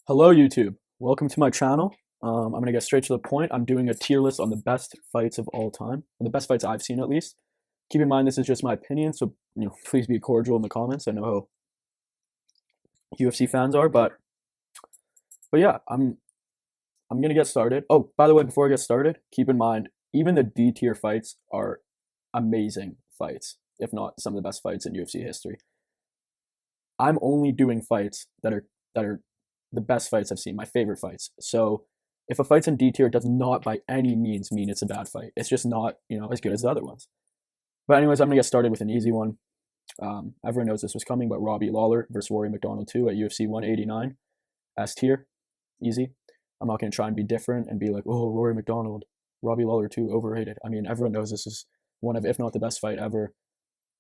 Hello, YouTube. Welcome to my channel. I'm going to get straight to the point. I'm doing a tier list on the best fights of all time, or the best fights I've seen at least. Keep in mind this is just my opinion, so please be cordial in the comments. I know how UFC fans are, but yeah, I'm gonna get started. Oh, by the way, before I get started, keep in mind even the D tier fights are amazing fights, if not some of the best fights in UFC history. I'm only doing fights that are the best fights I've seen, my favorite fights. So if a fight's in D tier, it does not by any means mean it's a bad fight. It's just not, as good as the other ones. But anyways, I'm gonna get started with an easy one. Everyone knows this was coming, but Lawler versus Rory McDonald 2 at UFC 189, S tier, easy. I'm not gonna try and be different and be like, oh, Rory McDonald, Lawler 2 overrated. I mean, everyone knows this is one of, if not the best fight ever.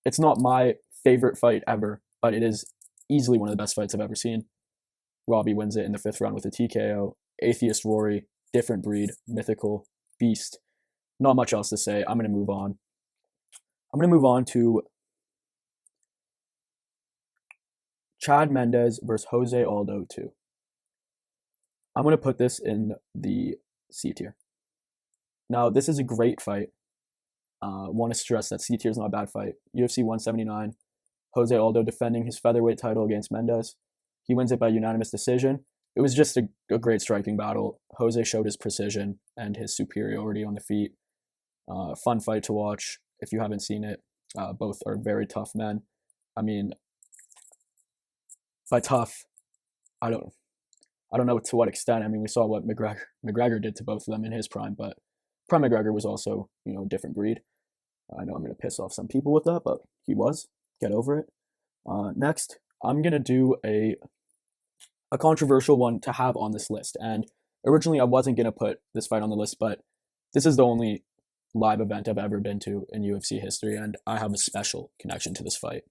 It's not my favorite fight ever, but it is easily one of the best fights I've ever seen. Robbie wins it in the 5th round with a TKO. Atheist Rory, different breed, mythical, beast. Not much else to say. I'm going to move on. I'm going to move on to Chad Mendes versus Jose Aldo 2. I'm going to put this in the C tier. Now, this is a great fight. Want to stress that C tier is not a bad fight. UFC 179, Jose Aldo defending his featherweight title against Mendes. He wins it by unanimous decision. It was just a great striking battle. Jose showed his precision and his superiority on the feet. Fun fight to watch if you haven't seen it. Both are very tough men. I mean, by tough, I don't know to what extent. I mean, we saw what McGregor did to both of them in his prime, but prime McGregor was also, a different breed. I know I'm going to piss off some people with that, but he was. Get over it. Next, I'm going to do a controversial one to have on this list. And originally I wasn't going to put this fight on the list, but this is the only live event I've ever been to in UFC history, and I have a special connection to this fight.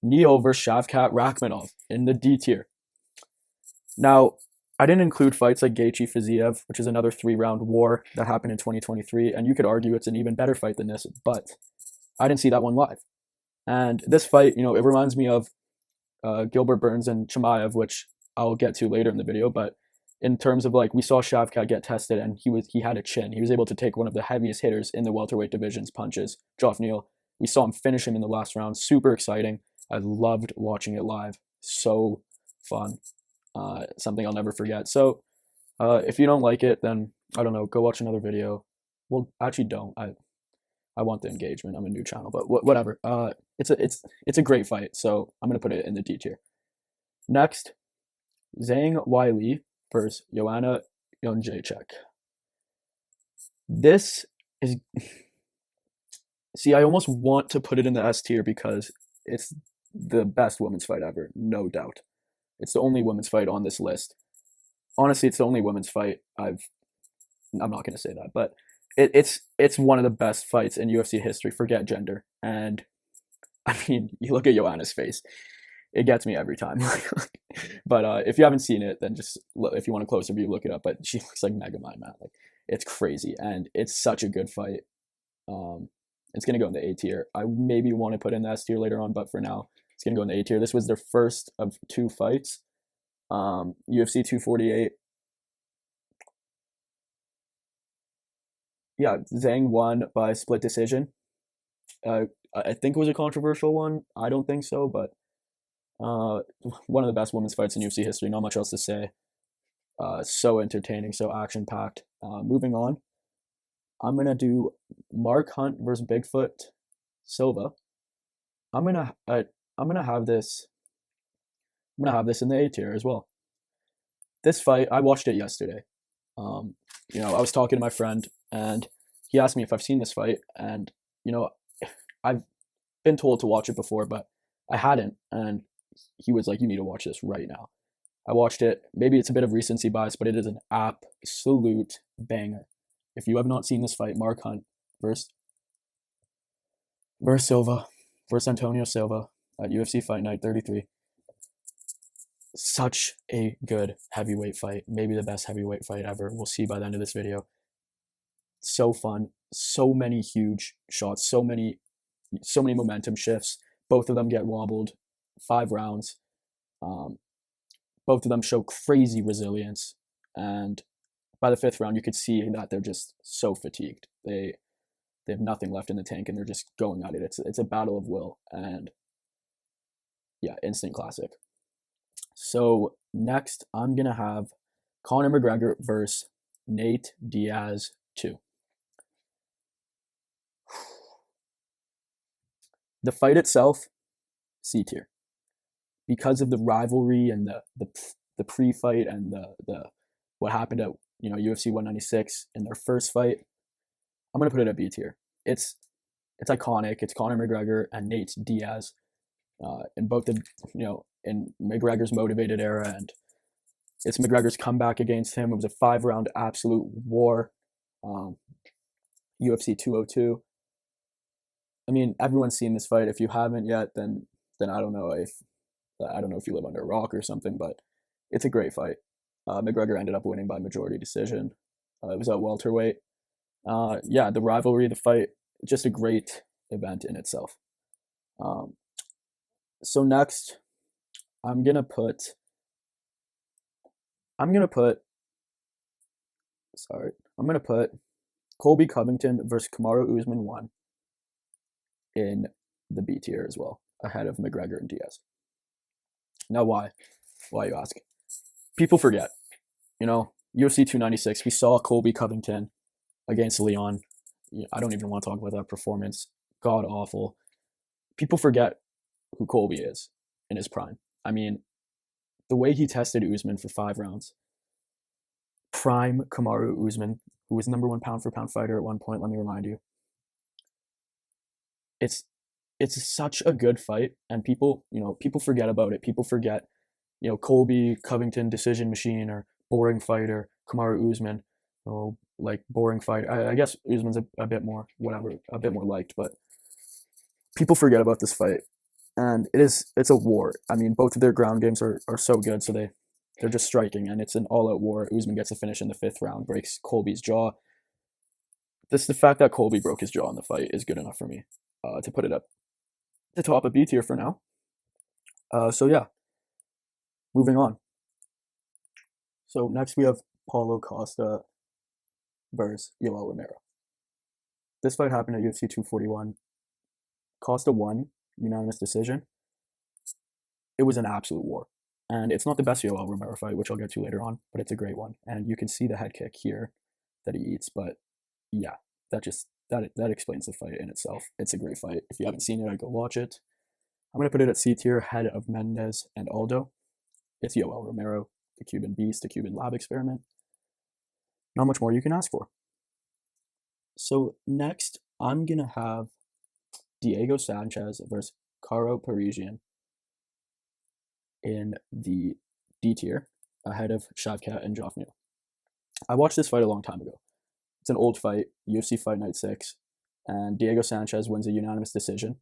Neal versus Shavkat Rakhmanov in the D tier. Now, I didn't include fights like Gaethje Fiziev, which is another 3-round war that happened in 2023, and you could argue it's an even better fight than this, but I didn't see that one live. And this fight, it reminds me of Gilbert Burns and Chimaev, which I'll get to later in the video. But in terms of we saw Shavkat get tested, and he had a chin. He was able to take one of the heaviest hitters in the welterweight division's punches, Neal. We saw him finish him in the last round. Super exciting. I loved watching it live. So fun. Something I'll never forget. So if you don't like it, then I don't know. Go watch another video. Well, actually, don't. I want the engagement. I'm a new channel, but whatever. It's a great fight, so I'm gonna put it in the D tier. Next, Zhang Weili versus Joana Jędrzejczyk. This is see, I almost want to put it in the S tier because it's the best women's fight ever, no doubt. It's the only women's fight on this list. Honestly, it's the only women's fight I'm not gonna say that, but it's one of the best fights in UFC history. Forget gender. And I mean, you look at Joanna's face, it gets me every time. But if you haven't seen it, then just if you want a closer view, look it up. But she looks like Megamind, man. It's crazy, and it's such a good fight. It's gonna go in the A tier. I maybe want to put in the S tier later on, but for now, it's gonna go in the A tier. This was their first of 2 fights. UFC 248. Yeah, Zhang won by split decision. I think it was a controversial one. I don't think so, but one of the best women's fights in UFC history. Not much else to say. So entertaining, so action-packed. Moving on, I'm gonna do Mark Hunt versus Bigfoot Silva. I'm gonna have this. I'm gonna have this in the A tier as well. This fight, I watched it yesterday. I was talking to my friend, and he asked me if I've seen this fight, and I've been told to watch it before, but I hadn't, and he was like, you need to watch this right now. I watched it. Maybe it's a bit of recency bias, but it is an absolute banger. If you have not seen this fight, Mark Hunt versus Antonio Silva at UFC Fight Night 33. Such a good heavyweight fight. Maybe the best heavyweight fight ever. We'll see by the end of this video. So fun. So many huge shots. So many momentum shifts. Both of them get wobbled. 5 rounds. both of them show crazy resilience, and by the 5th round, you could see that they're just so fatigued. They have nothing left in the tank, and they're just going at it. It's a battle of will, and yeah, instant classic. So next, I'm gonna have Conor McGregor versus Nate Diaz 2. The fight itself, C tier, because of the rivalry and the pre-fight and the what happened at UFC 196 in their first fight. I'm gonna put it at B tier. It's iconic. It's Conor McGregor and Nate Diaz, in both the in McGregor's motivated era, and it's McGregor's comeback against him. It was a 5-round absolute war. UFC 202. I mean, everyone's seen this fight. If you haven't yet, then I don't know if you live under a rock or something, but it's a great fight. McGregor ended up winning by majority decision. It was at welterweight. Yeah, the rivalry, the fight, just a great event in itself. So next, I'm gonna put Colby Covington versus Kamaru Usman 1 in the B tier as well, ahead of McGregor and Diaz. Now, why? Why, you ask? People forget. UFC 296, we saw Colby Covington against Leon. I don't even want to talk about that performance. God awful. People forget who Colby is in his prime. I mean, the way he tested Usman for 5 rounds. Prime Kamaru Usman, who was number 1 pound for pound fighter at one point, let me remind you. It's such a good fight, and people forget about it. People forget, Colby Covington decision machine or boring fighter, Kamaru Usman, like boring fight. I guess Usman's a bit more liked, but people forget about this fight, and it's a war. I mean, both of their ground games are so good, so they're just striking, and it's an all-out war. Usman gets a finish in the 5th round, breaks Colby's jaw. The fact that Colby broke his jaw in the fight is good enough for me to put it up the top of B tier for now. So yeah, moving on. So next we have Paulo Costa versus Yoel Romero. This fight happened at UFC 241. Costa won, unanimous decision. It was an absolute war. And it's not the best Yoel Romero fight, which I'll get to later on, but it's a great one. And you can see the head kick here that he eats, but yeah, that explains the fight in itself. It's a great fight. If you haven't seen it, I'd go watch it. I'm going to put it at C tier, ahead of Mendes and Aldo. It's Yoel Romero, the Cuban beast, the Cuban lab experiment. Not much more you can ask for. So next, I'm going to have Diego Sanchez versus Karo Parisyan in the D tier, ahead of Shavkat and Neal. I watched this fight a long time ago. It's an old fight, UFC Fight Night 6, and Diego Sanchez wins a unanimous decision.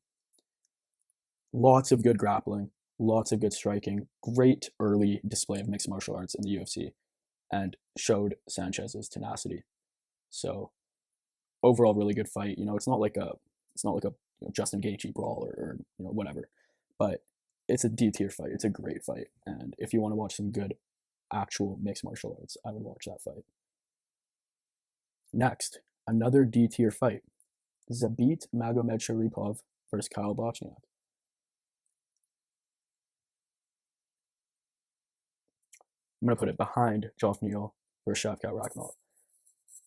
Lots of good grappling, lots of good striking, great early display of mixed martial arts in the UFC, and showed Sanchez's tenacity. So overall, really good fight. It's not like a Justin Gaethje brawl or whatever, but it's a D tier fight. It's a great fight, and if you want to watch some good actual mixed martial arts, I would watch that fight. Next, another D tier fight: Zabit Magomedov versus Kyle Bochniak. I'm gonna put it behind Neal versus Shavkat Rakhmanov.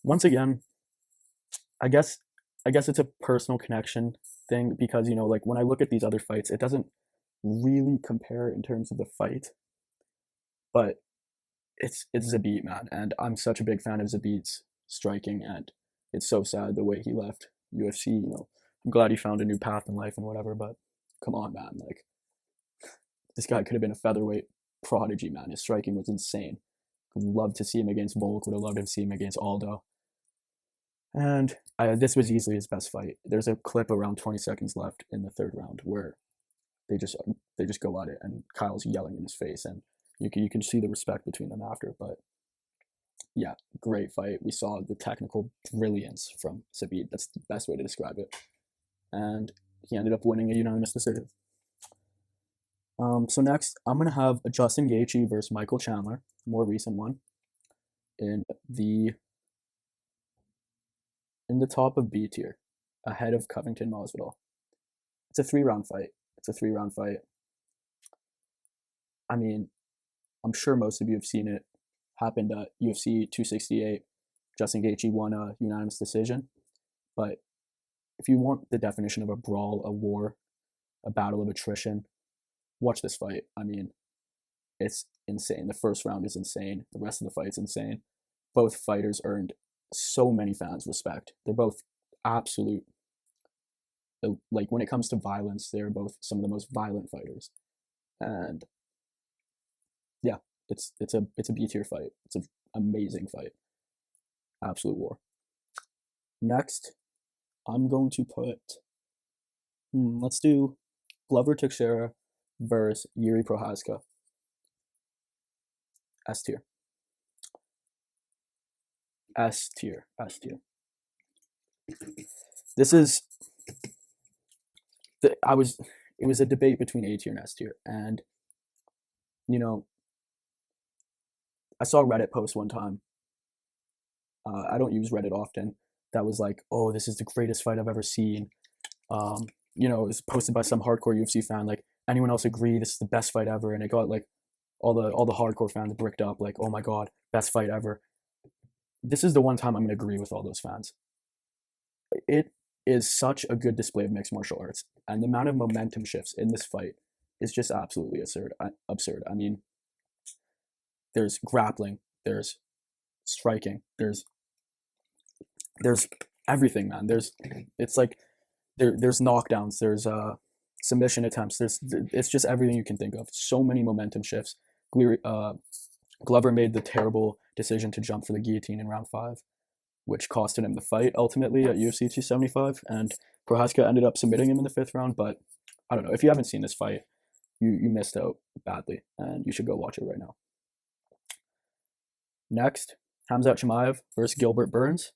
Once again, I guess it's a personal connection thing, because like when I look at these other fights, it doesn't really compare in terms of the fight, but it's Zabit, man, and I'm such a big fan of Zabit's striking, and it's so sad the way he left UFC. I'm glad he found a new path in life and whatever, but come on, man, like this guy could have been a featherweight prodigy, man. His striking was insane. Would love to see him against Volk. Would have loved to see him against Aldo. And this was easily his best fight. There's a clip around 20 seconds left in the 3rd round where they just go at it, and Kyle's yelling in his face, and you can see the respect between them after. But yeah, great fight. We saw the technical brilliance from Zabit. That's the best way to describe it. And he ended up winning a unanimous decision. So next, I'm gonna have a Justin Gaethje versus Michael Chandler, more recent one, in the top of B tier, ahead of Covington Masvidal. It's a 3-round fight. It's a 3-round fight. I mean, I'm sure most of you have seen it. Happened at UFC 268. Justin Gaethje won a unanimous decision. But if you want the definition of a brawl, a war, a battle of attrition, watch this fight. I mean, it's insane. The first round is insane. The rest of the fight's insane. Both fighters earned so many fans' respect. They're both absolute. Like when it comes to violence, they're both some of the most violent fighters. And yeah, it's a B tier fight. It's an amazing fight. Absolute war. Next, I'm going to put. Let's do Glover Teixeira versus Yuri Prochazka. S tier. S tier. S tier. This is. It was a debate between A tier and S tier, and you know, I saw a Reddit post one time. I don't use Reddit often. That was like, "Oh, this is the greatest fight I've ever seen." It was posted by some hardcore UFC fan. Like, anyone else agree this is the best fight ever? And it got like all the hardcore fans bricked up. Like, "Oh my god, best fight ever." This is the one time I'm gonna agree with all those fans. It is such a good display of mixed martial arts, and the amount of momentum shifts in this fight is just absolutely absurd. I mean, there's grappling, there's striking, there's everything, man. There's knockdowns, there's submission attempts, it's just everything you can think of. So many momentum shifts. Glover made the terrible decision to jump for the guillotine in round 5, which costed him the fight ultimately at UFC 275, and Prochazka ended up submitting him in the 5th round. But I don't know, if you haven't seen this fight, you missed out badly, and you should go watch it right now. Next, Khamzat Chimaev versus Gilbert Burns.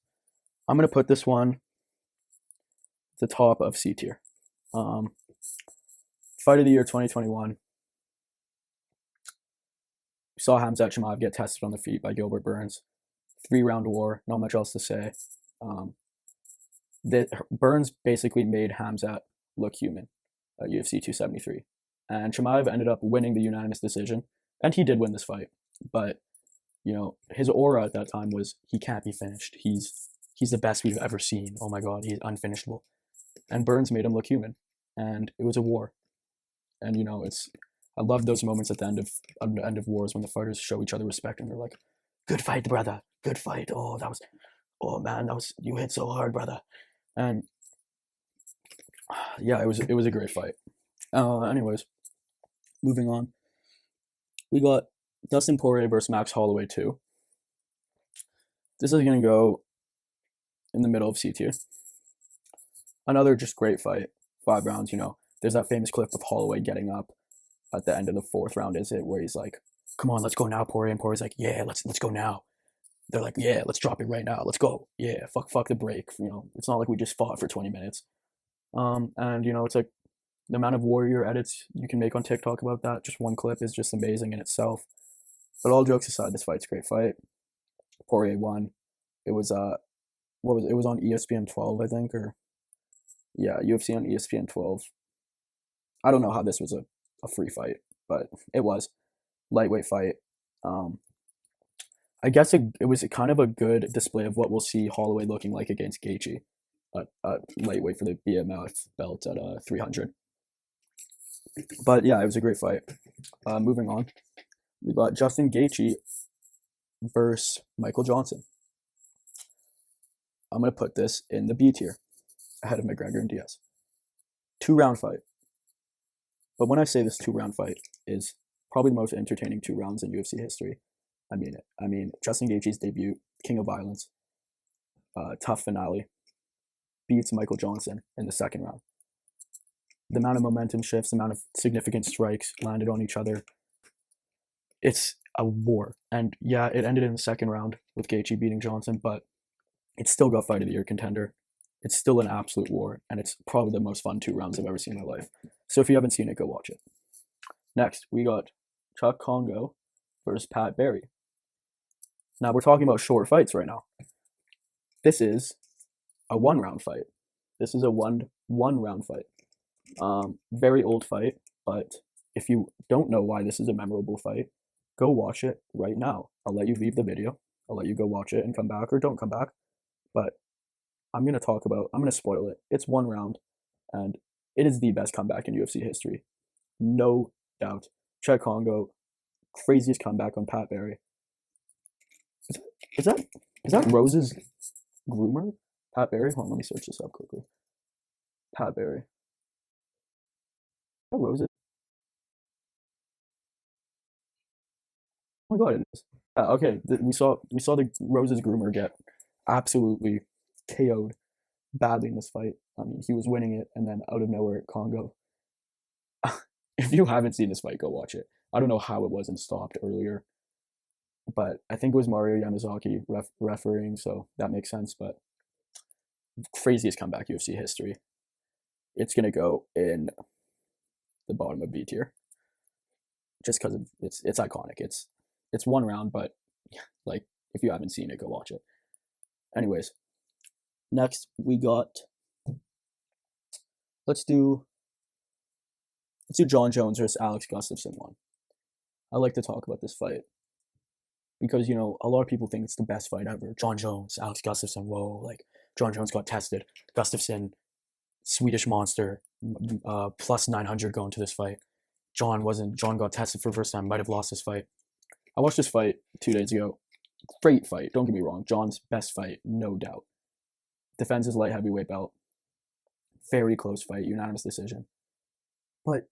I'm going to put this one at the top of C tier. Fight of the year 2021. We saw Khamzat Chimaev get tested on the feet by Gilbert Burns. 3-round war, not much else to say. Burns basically made Khamzat look human at UFC 273. And Chimaev ended up winning the unanimous decision. And he did win this fight. But, his aura at that time was, he can't be finished. He's the best we've ever seen. Oh my god, he's unfinishable. And Burns made him look human. And it was a war. And, I love those moments at the end of wars when the fighters show each other respect and they're like, "Good fight, brother. Good fight. Oh man, you hit so hard, brother." And yeah, it was a great fight. Anyways, moving on. We got Dustin Poirier versus Max Holloway 2. This is gonna go in the middle of C tier. Another just great fight. 5 rounds. There's that famous clip of Holloway getting up at the end of the 4th round, is it, where he's like, "Come on, let's go now, Poirier." And Poirier's like, "Yeah, let's go now." They're like, "Yeah, let's drop it right now. Let's go. Yeah, fuck the break." It's not like we just fought for 20 minutes. And it's like the amount of Warrior edits you can make on TikTok about that. Just one clip is just amazing in itself. But all jokes aside, this fight's a great fight. Poirier won. It was it was on ESPN 12, I think, or yeah, UFC on ESPN 12. I don't know how this was a free fight, but it was. Lightweight fight. I guess it was kind of a good display of what we'll see Holloway looking like against Gaethje at lightweight for the BMF belt at 300. But yeah, it was a great fight. Moving on, we got Justin Gaethje versus Michael Johnson. I'm going to put this in the B tier, ahead of McGregor and Diaz. 2-round fight. But when I say this 2-round fight is probably the most entertaining 2 rounds in UFC history, I mean it. I mean, Justin Gaethje's debut, King of Violence, tough finale, beats Michael Johnson in the 2nd round. The amount of momentum shifts, the amount of significant strikes landed on each other, it's a war. And yeah, it ended in the 2nd round with Gaethje beating Johnson, but it's still got Fight of the Year contender. It's still an absolute war, and it's probably the most fun 2 rounds I've ever seen in my life. So if you haven't seen it, go watch it. Next, we got Chuck Kongo versus Pat Barry. Now we're talking about short fights right now. This is a 1-round fight. This is a one round fight. Very old fight, but if you don't know why this is a memorable fight, go watch it right now. I'll let you leave the video. I'll let you go watch it and come back, or don't come back. But I'm going to spoil it. It's 1 round, and it is the best comeback in UFC history. No doubt. Chuck Kongo, craziest comeback on Pat Barry. Is that Rose's groomer? Pat Barry? Hold on, let me search this up quickly. Pat Barry. Is that Rose's? Oh my god, it is. Okay, we saw the Rose's groomer get absolutely KO'd badly in this fight. I mean, he was winning it, and then out of nowhere, Kongo. If you haven't seen this fight, go watch it. I don't know how it wasn't stopped earlier, but I think it was Mario Yamazaki refereeing, so that makes sense. But craziest comeback UFC history. It's gonna go in the bottom of B tier, just because it's iconic. It's 1 round, but like if you haven't seen it, go watch it. Anyways, next we got. Let's do Jon Jones versus Alex Gustaffson 1. I like to talk about this fight because, you know, a lot of people think it's the best fight ever. Jon Jones, Alex Gustaffson, whoa, like Jon Jones got tested. Gustaffson, Swedish monster, plus 900 going to this fight. Jon got tested for the first time, might have lost this fight. I watched this fight 2 days ago. Great fight, don't get me wrong. Jon's best fight, no doubt. Defends his light heavyweight belt. Very close fight, unanimous decision. But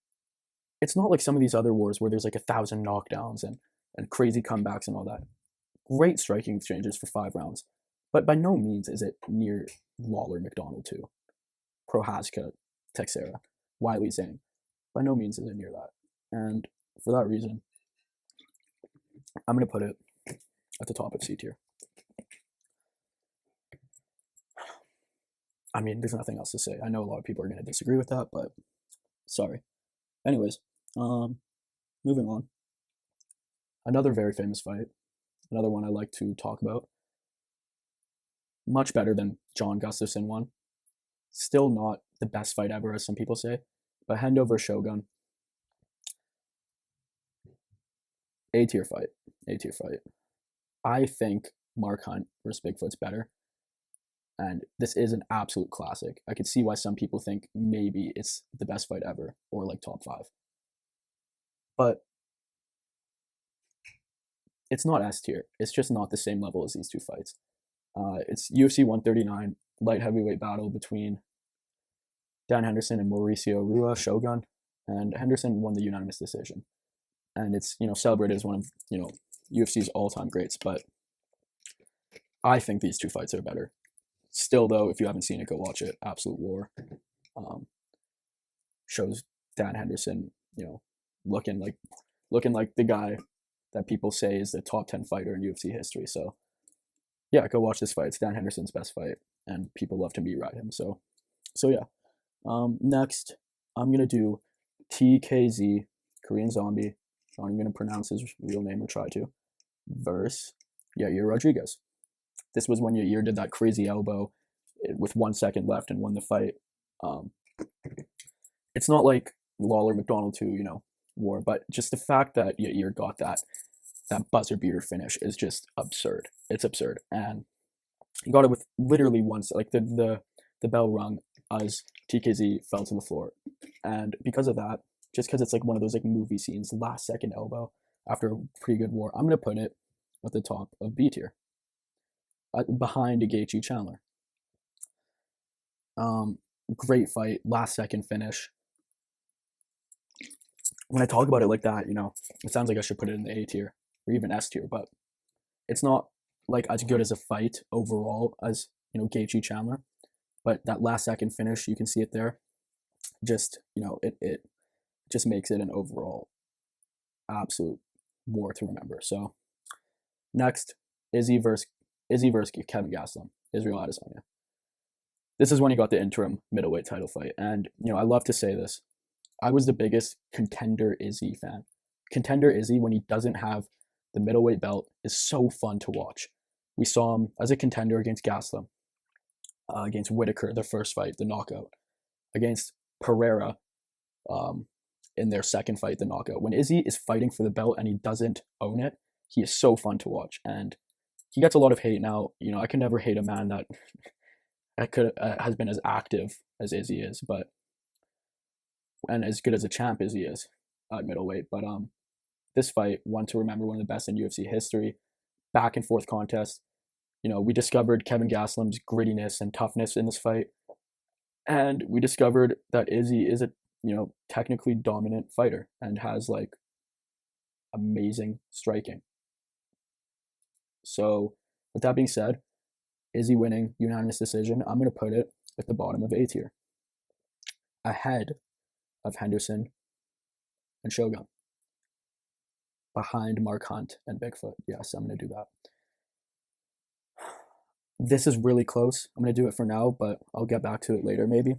it's not like some of these other wars where there's like 1,000 knockdowns and crazy comebacks and all that. Great striking exchanges for 5 rounds. But by no means is it near Lawler McDonald 2. Prochazka, Teixeira, Wiley Zhang. By no means is it near that. And for that reason, I'm going to put it at the top of C tier. I mean, there's nothing else to say. I know a lot of people are going to disagree with that, but sorry. Anyways, moving on. Another very famous fight. Another one I like to talk about. Much better than Jon Gustaffson 1. Still not the best fight ever, as some people say. But Hendo versus Shogun. A-tier fight. A-tier fight. I think Mark Hunt versus Bigfoot's better. And this is an absolute classic. I could see why some people think maybe it's the best fight ever, or like top 5. But it's not S tier. It's just not the same level as these 2 fights. It's UFC 139, light heavyweight battle between Dan Henderson and Mauricio Rua, Shogun. And Henderson won the unanimous decision. And it's, you know, celebrated as one of, you know, UFC's all-time greats. But I think these 2 fights are better. Still, though, if you haven't seen it, go watch it. Absolute war. Shows Dan Henderson, you know, looking like the guy that people say is the top 10 fighter in UFC history. So, yeah, go watch this fight. It's Dan Henderson's best fight, and people love to meet ride him. So yeah. Next, I'm gonna do TKZ, Korean Zombie. I'm not even gonna pronounce his real name or try to. Versus Yair Rodriguez. This was when Yair did that crazy elbow with 1 second left and won the fight. It's not like Lawler McDonald 2, you know, war, but just the fact that Yair got that buzzer beater finish is just absurd. It's absurd, and he got it with literally like the bell rung as TKZ fell to the floor, and because of that, just because it's like one of those like movie scenes, last second elbow after a pretty good war, I'm gonna put it at the top of B tier. Behind Gaethje Chandler. Great fight, last second finish. When I talk about it like that, you know, it sounds like I should put it in the A tier or even S tier, but it's not like as good as a fight overall as, you know, Gaethje Chandler. But that last second finish, you can see it there. Just, you know, it just makes it an overall absolute war to remember. So next, Izzy versus Kevin Gastelum, Israel Adesanya. This is when he got the interim middleweight title fight. And, you know, I love to say this. I was the biggest Contender Izzy fan. Contender Izzy, when he doesn't have the middleweight belt, is so fun to watch. We saw him as a contender against Gaslam, against Whitaker, their first fight, the knockout, against Pereira, in their second fight, the knockout. When Izzy is fighting for the belt and he doesn't own it, he is so fun to watch. And he gets a lot of hate now. You know, I can never hate a man that has been as active as Izzy is, and as good as a champ as he is at middleweight. But this fight, one to remember, one of the best in UFC history. Back and forth contest. You know, we discovered Kevin Gaslam's grittiness and toughness in this fight, and we discovered that Izzy is a technically dominant fighter and has like amazing striking. So, with that being said, Izzy winning unanimous decision. I'm gonna put it at the bottom of A tier, ahead of Henderson and Shogun, behind Mark Hunt and Bigfoot. Yes, I'm gonna do that. This is really close. I'm gonna do it for now, but I'll get back to it later maybe.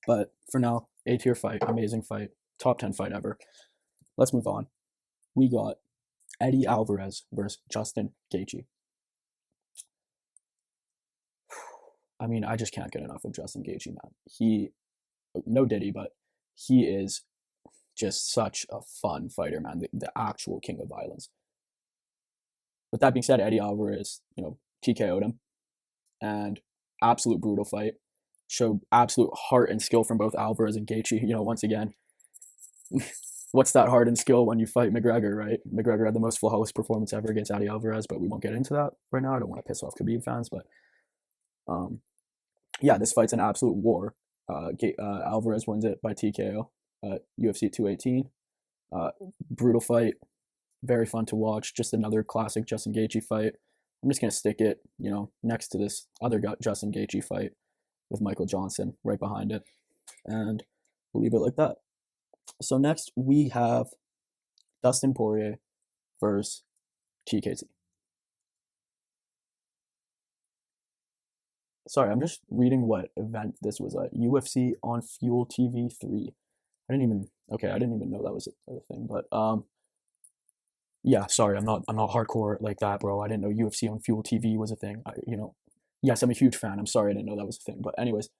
But for now, A tier fight, amazing fight, top 10 fight ever. Let's move on. We got Eddie Alvarez versus Justin Gaethje. I mean, I just can't get enough of Justin Gaethje, man. No Diddy, but he is just such a fun fighter, man. The actual king of violence. With that being said, Eddie Alvarez, TKO'd him. And absolute brutal fight. Showed absolute heart and skill from both Alvarez and Gaethje. Once again, what's that heart and skill when you fight McGregor, right? McGregor had the most flawless performance ever against Eddie Alvarez, but we won't get into that right now. I don't want to piss off Khabib fans, but yeah, this fight's an absolute war. Alvarez wins it by TKO at UFC 218. Brutal fight, very fun to watch. Just another classic Justin Gaethje fight. I'm just gonna stick it, next to this other Justin Gaethje fight with Michael Johnson right behind it, and we'll leave it like that. So next we have Dustin Poirier versus TKZ. Sorry, I'm just reading what event this was at. UFC on Fuel TV 3. I didn't even know that was a thing, but yeah, sorry, I'm not hardcore like that, bro. I didn't know UFC on Fuel TV was a thing. Yes, I'm a huge fan. I'm sorry I didn't know that was a thing. But anyways,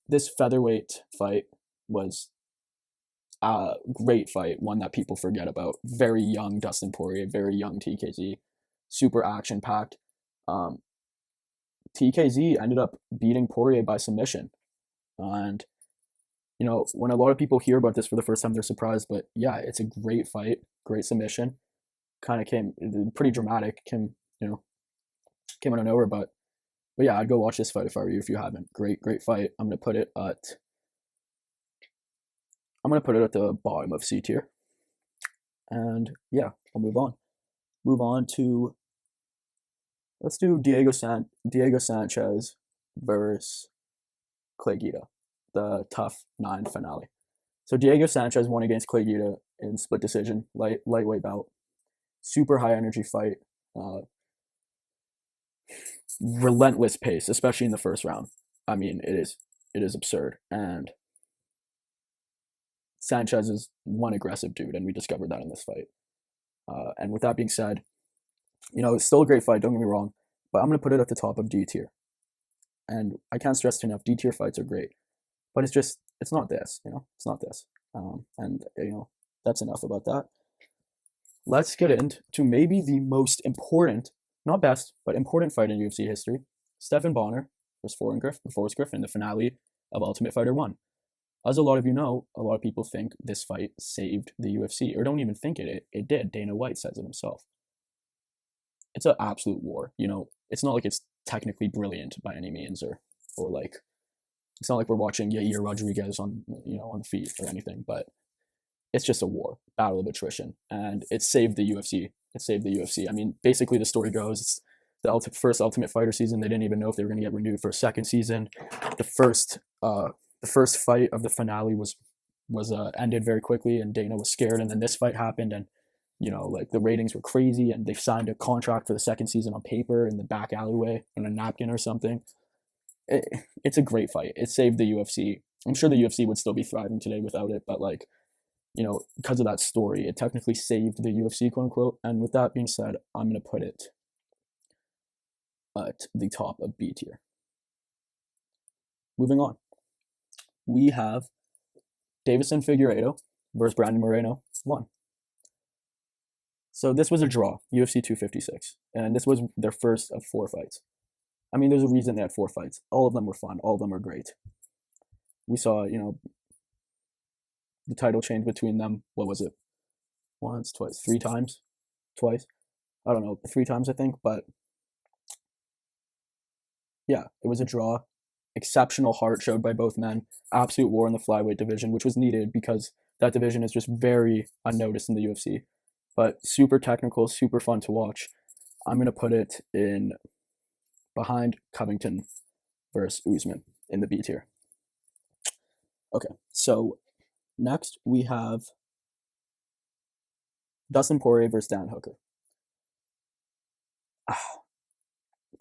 this featherweight fight was a great fight, one that people forget about. Very young Dustin Poirier, very young TKZ, super action packed. TKZ ended up beating Poirier by submission, and when a lot of people hear about this for the first time, they're surprised. But yeah, it's a great fight, great submission. Kind of came pretty dramatic. Came out of nowhere, but yeah, I'd go watch this fight if I were you. If you haven't, great fight. I'm gonna put it at the bottom of C tier, and yeah, I'll move on. Move on to, let's do Diego Sanchez versus Clay Guida, the TUF 9 finale. So Diego Sanchez won against Clay Guida in split decision, lightweight bout. Super high energy fight. Relentless pace, especially in the first round. I mean, it is absurd. And Sanchez is one aggressive dude, and we discovered that in this fight. And with that being said, it's still a great fight, don't get me wrong, but I'm going to put it at the top of D tier. And I can't stress enough, D tier fights are great, but it's not this, it's not this. And that's enough about that. Let's get into maybe the most important, not best, but important fight in UFC history. Stephan Bonner versus Forrest Griffin, the finale of Ultimate Fighter 1. As a lot of you know, a lot of people think this fight saved the UFC, or don't even think it did. Dana White says it himself. It's an absolute war. It's not like it's technically brilliant by any means, or like, it's not like we're watching Yair Rodriguez on the feet or anything, but it's just a war, battle of attrition, and it saved the UFC. I mean, basically the story goes, it's the first Ultimate Fighter season. They didn't even know if they were going to get renewed for a second season. The first fight of the finale was ended very quickly, and Dana was scared. And then this fight happened, and like the ratings were crazy, and they signed a contract for the second season on paper in the back alleyway on a napkin or something. It's a great fight. It saved the UFC. I'm sure the UFC would still be thriving today without it, but like, because of that story, it technically saved the UFC, quote unquote. And with that being said, I'm going to put it at the top of B tier. Moving on, we have Deiveson Figueiredo versus Brandon Moreno 1. So this was a draw, UFC 256, and this was their first of 4 fights. I mean, there's a reason they had 4 fights. All of them were fun. All of them were great. We saw, the title change between them. What was it? Once, twice, 3 times? Twice? I don't know, 3 times I think, but yeah, it was a draw. Exceptional heart showed by both men. Absolute war in the flyweight division, which was needed because that division is just very unnoticed in the UFC. But super technical, super fun to watch. I'm going to put it in behind Covington versus Usman in the B tier. Okay, so next we have Dustin Poirier versus Dan Hooker.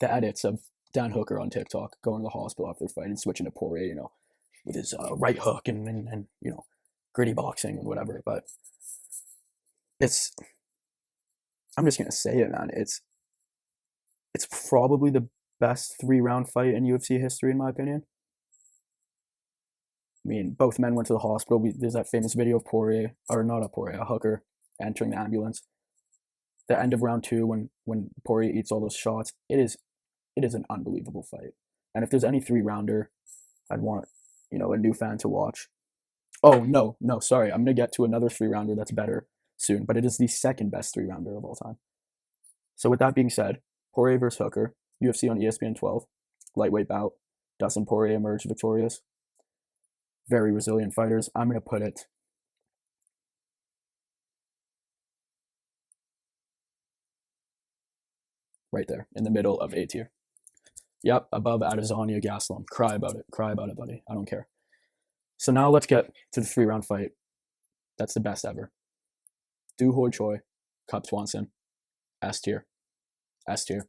The edits of Dan Hooker on TikTok going to the hospital after their fight and switching to Poirier, with his right hook and gritty boxing and whatever. But I'm just gonna say it, man. It's probably the best 3-round fight in UFC history, in my opinion. I mean, both men went to the hospital. There's that famous video of Hooker entering the ambulance. The end of round 2, when Poirier eats all those shots, it is an unbelievable fight. And if there's any 3-rounder, I'd want a new fan to watch. Oh no, sorry, I'm gonna get to another 3-rounder that's better soon, but it is the second best 3-rounder of all time. So with that being said, Poirier versus Hooker, UFC on ESPN 12, lightweight bout. Dustin Poirier emerged victorious. Very resilient fighters. I'm going to put it right there in the middle of A tier. Yep, above Adesanya Gastelum. Cry about it, buddy. I don't care. So now let's get to the 3-round fight. That's the best ever. Ho Choi, Cub Swanson, S tier, S tier,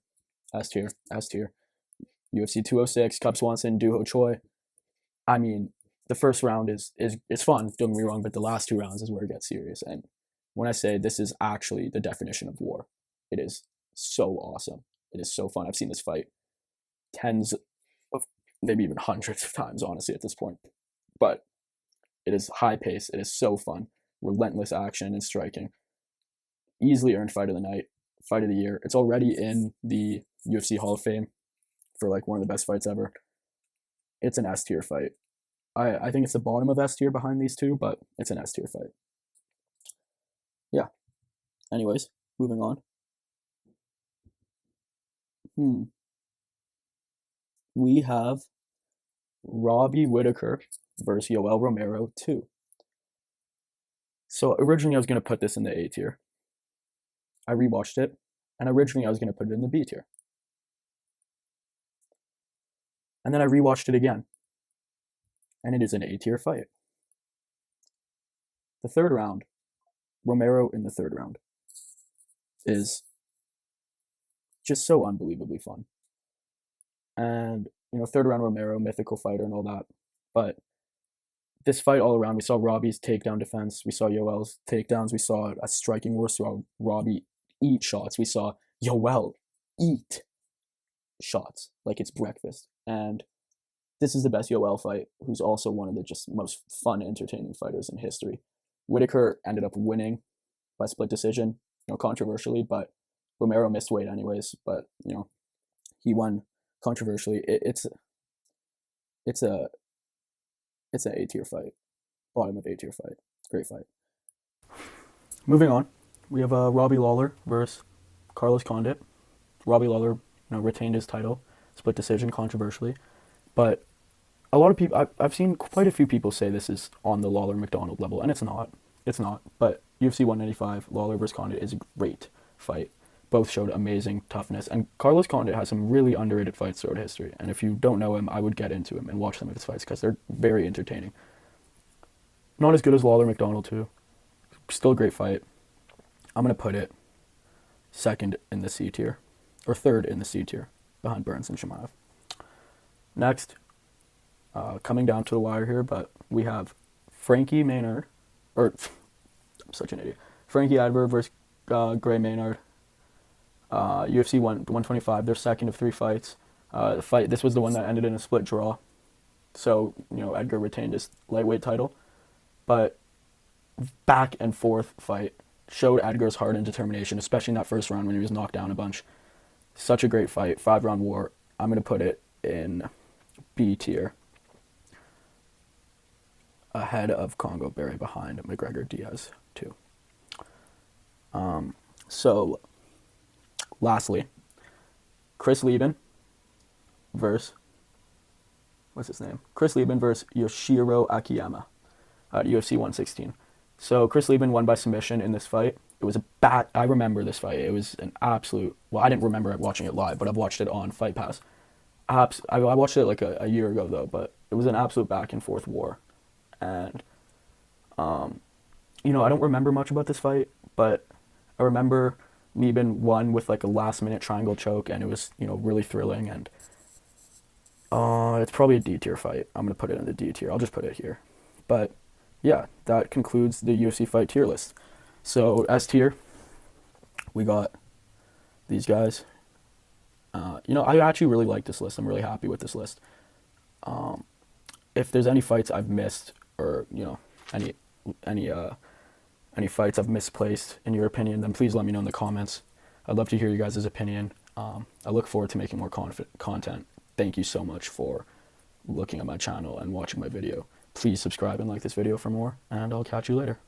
S tier, S tier. UFC 206, Cub Swanson, Ho Choi. I mean, the first round is fun, don't get me wrong, but the last 2 rounds is where it gets serious. And when I say this is actually the definition of war, it is so awesome. It is so fun. I've seen this fight tens of, maybe even hundreds of times, honestly, at this point. But it is high pace. It is so fun. Relentless action and striking. Easily earned fight of the night, fight of the year. It's already in the UFC Hall of Fame for like one of the best fights ever. It's an S tier fight. I think it's the bottom of S tier behind these 2, but it's an S tier fight. Yeah. Anyways, moving on. We have Robbie Whittaker versus Yoel Romero 2. So originally I was going to put this in the A tier. I rewatched it, and originally I was going to put it in the B tier. And then I rewatched it again, and it is an A tier fight. The 3rd round, Romero in the 3rd round, is just so unbelievably fun. And, 3rd round Romero, mythical fighter and all that. But this fight all around, we saw Robbie's takedown defense. We saw Yoel's takedowns. We saw a striking war. We saw Robbie eat shots. We saw Yoel eat shots like it's breakfast. And this is the best Yoel fight, who's also one of the just most fun, entertaining fighters in history. Whittaker ended up winning by split decision, controversially, but Romero missed weight anyways. But he won controversially. It's an A tier fight, bottom of A tier fight. Great fight. Moving on, we have Robbie Lawler versus Carlos Condit. Robbie Lawler, retained his title, split decision, controversially, but a lot of people, I've seen quite a few people say this is on the Lawler McDonald level, and it's not. It's not. But UFC 195, Lawler versus Condit is a great fight. Both showed amazing toughness, and Carlos Condit has some really underrated fights throughout history. And if you don't know him, I would get into him and watch some of his fights because they're very entertaining. Not as good as Lawler McDonald too. Still a great fight. I'm gonna put it 2nd in the C tier, or 3rd in the C tier, behind Burns and Chimaev. Next, Coming down to the wire here, but we have Frankie Maynard, or I'm such an idiot. Frankie Edward versus Gray Maynard. UFC 125. Their second of 3 fights. This was the one that ended in a split draw. So, Edgar retained his lightweight title. But back and forth fight showed Edgar's heart and determination, especially in that first round when he was knocked down a bunch. Such a great fight. 5-round war. I'm going to put it in B tier. Ahead of Kongo, Berry behind McGregor, Diaz, 2. So, lastly, Chris Lieben versus, what's his name? Chris Lieben versus Yoshiro Akiyama at UFC 116. So, Chris Lieben won by submission in this fight. It was I remember this fight. It was an absolute, well, I didn't remember watching it live, but I've watched it on Fight Pass. I watched it like a year ago, though, but it was an absolute back and forth war. And, I don't remember much about this fight, but I remember Lieben won with like a last-minute triangle choke, and it was, really thrilling. And it's probably a D tier fight. I'm going to put it in the D tier. I'll just put it here. But, yeah, that concludes the UFC fight tier list. So, S tier, we got these guys. I actually really like this list. I'm really happy with this list. If there's any fights I've missed, or any fights I've misplaced in your opinion, then please let me know in the comments. I'd love to hear you guys' opinion. I look forward to making more content. Thank you so much for looking at my channel and watching my video. Please subscribe and like this video for more, and I'll catch you later.